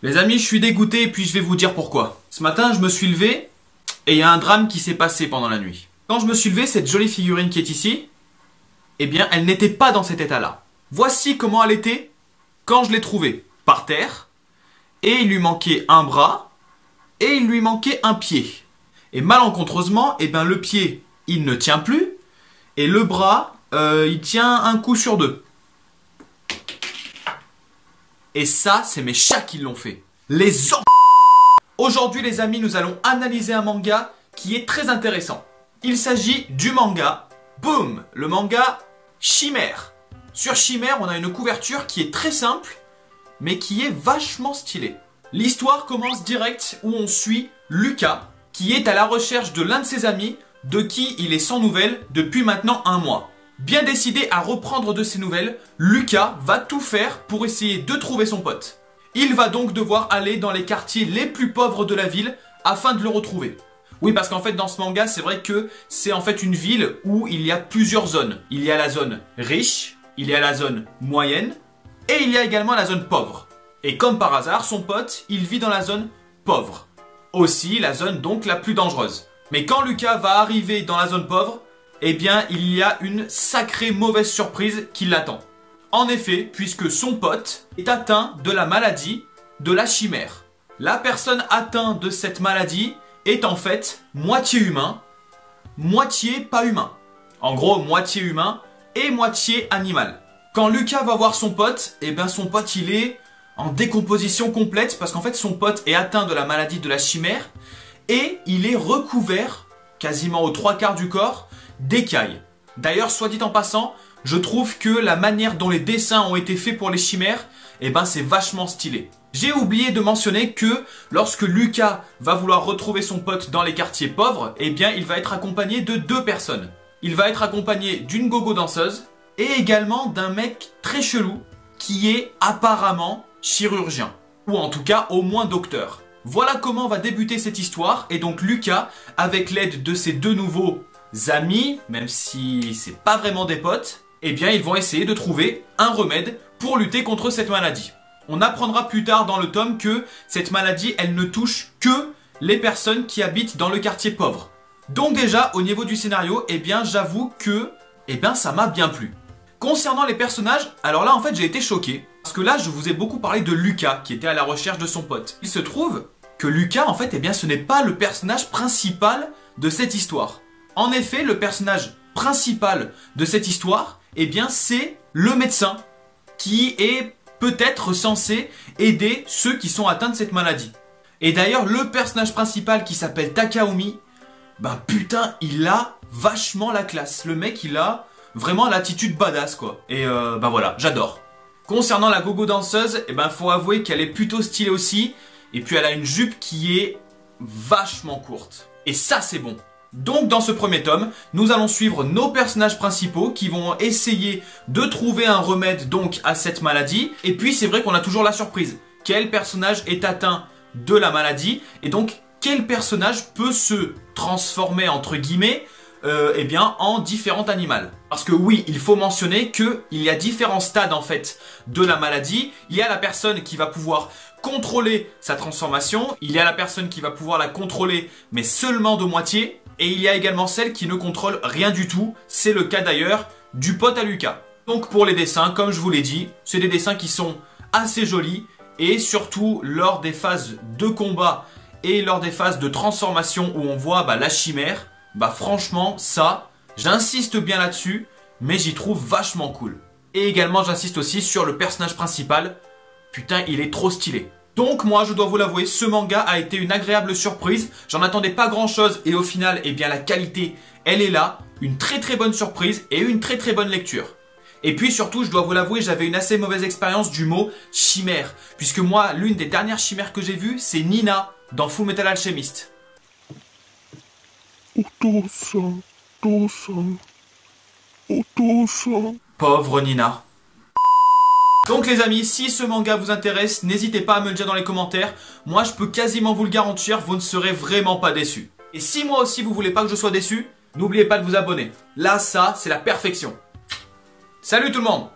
Les amis, je suis dégoûté et puis je vais vous dire pourquoi. Ce matin, je me suis levé et il y a un drame qui s'est passé pendant la nuit. Quand je me suis levé, cette jolie figurine qui est ici, eh bien, elle n'était pas dans cet état-là. Voici comment elle était quand je l'ai trouvée. Par terre, et il lui manquait un bras, et il lui manquait un pied. Et malencontreusement, eh ben, le pied, il ne tient plus, et le bras, il tient un coup sur deux. Et ça, c'est mes chats qui l'ont fait. Les en... Aujourd'hui, les amis, nous allons analyser un manga qui est très intéressant. Il s'agit du manga, boum, le manga Chimère. Sur Chimère, on a une couverture qui est très simple, mais qui est vachement stylée. L'histoire commence direct où on suit Lucas, qui est à la recherche de l'un de ses amis, de qui il est sans nouvelles depuis maintenant un mois. Bien décidé à reprendre de ses nouvelles, Lucas va tout faire pour essayer de trouver son pote. Il va donc devoir aller dans les quartiers les plus pauvres de la ville afin de le retrouver. Oui, parce qu'en fait dans ce manga, c'est vrai que c'est en fait une ville où il y a plusieurs zones. Il y a la zone riche, il y a la zone moyenne, et il y a également la zone pauvre. Et comme par hasard, son pote, il vit dans la zone pauvre. Aussi la zone donc la plus dangereuse. Mais quand Lucas va arriver dans la zone pauvre, eh bien il y a une sacrée mauvaise surprise qui l'attend. En effet, puisque son pote est atteint de la maladie de la chimère. La personne atteinte de cette maladie est en fait moitié humain, moitié pas humain. En gros, moitié humain et moitié animal. Quand Lucas va voir son pote, eh bien son pote il est en décomposition complète parce qu'en fait son pote est atteint de la maladie de la chimère et il est recouvert quasiment aux 3/4 du corps d'écailles. D'ailleurs, soit dit en passant, je trouve que la manière dont les dessins ont été faits pour les chimères, eh ben c'est vachement stylé. J'ai oublié de mentionner que lorsque Lucas va vouloir retrouver son pote dans les quartiers pauvres, eh bien il va être accompagné de 2 personnes. Il va être accompagné d'une gogo danseuse et également d'un mec très chelou qui est apparemment chirurgien. Ou en tout cas au moins docteur. Voilà comment va débuter cette histoire et donc Lucas, avec l'aide de ses 2 nouveaux amis, même si c'est pas vraiment des potes, eh bien ils vont essayer de trouver un remède pour lutter contre cette maladie. On apprendra plus tard dans le tome que cette maladie, elle ne touche que les personnes qui habitent dans le quartier pauvre. Donc déjà, au niveau du scénario, eh bien j'avoue que ça m'a bien plu. Concernant les personnages, alors là en fait j'ai été choqué. Parce que là je vous ai beaucoup parlé de Lucas qui était à la recherche de son pote. Il se trouve que Lucas en fait ce n'est pas le personnage principal de cette histoire. En effet, le personnage principal de cette histoire, c'est le médecin qui est peut-être censé aider ceux qui sont atteints de cette maladie. Et d'ailleurs, le personnage principal qui s'appelle Takaomi, putain, il a vachement la classe. Le mec, il a vraiment l'attitude badass, quoi. Et voilà, j'adore. Concernant la gogo danseuse, faut avouer qu'elle est plutôt stylée aussi. Et puis elle a une jupe qui est vachement courte. Et ça, c'est bon. Donc dans ce premier tome, nous allons suivre nos personnages principaux qui vont essayer de trouver un remède donc à cette maladie. Et puis c'est vrai qu'on a toujours la surprise. Quel personnage est atteint de la maladie? Et donc quel personnage peut se transformer entre guillemets en différents animaux? Parce que oui, il faut mentionner qu'il y a différents stades en fait de la maladie. Il y a la personne qui va pouvoir contrôler sa transformation. Il y a la personne qui va pouvoir la contrôler mais seulement de moitié. Et il y a également celle qui ne contrôle rien du tout. C'est le cas d'ailleurs du pote à Lucas. Donc pour les dessins, comme je vous l'ai dit, c'est des dessins qui sont assez jolis. Et surtout lors des phases de combat et lors des phases de transformation où on voit la chimère. Franchement ça, j'insiste bien là-dessus, mais j'y trouve vachement cool. Et également j'insiste aussi sur le personnage principal. Putain, il est trop stylé. Donc moi, je dois vous l'avouer, ce manga a été une agréable surprise. J'en attendais pas grand chose et au final, la qualité, elle est là. Une très très bonne surprise et une très très bonne lecture. Et puis surtout, je dois vous l'avouer, j'avais une assez mauvaise expérience du mot chimère. Puisque moi, l'une des dernières chimères que j'ai vues, c'est Nina dans Fullmetal Alchemist. Pauvre Nina. Donc les amis, si ce manga vous intéresse, n'hésitez pas à me le dire dans les commentaires. Moi, je peux quasiment vous le garantir, vous ne serez vraiment pas déçus. Et si moi aussi vous voulez pas que je sois déçu, n'oubliez pas de vous abonner. Là, ça, c'est la perfection. Salut tout le monde!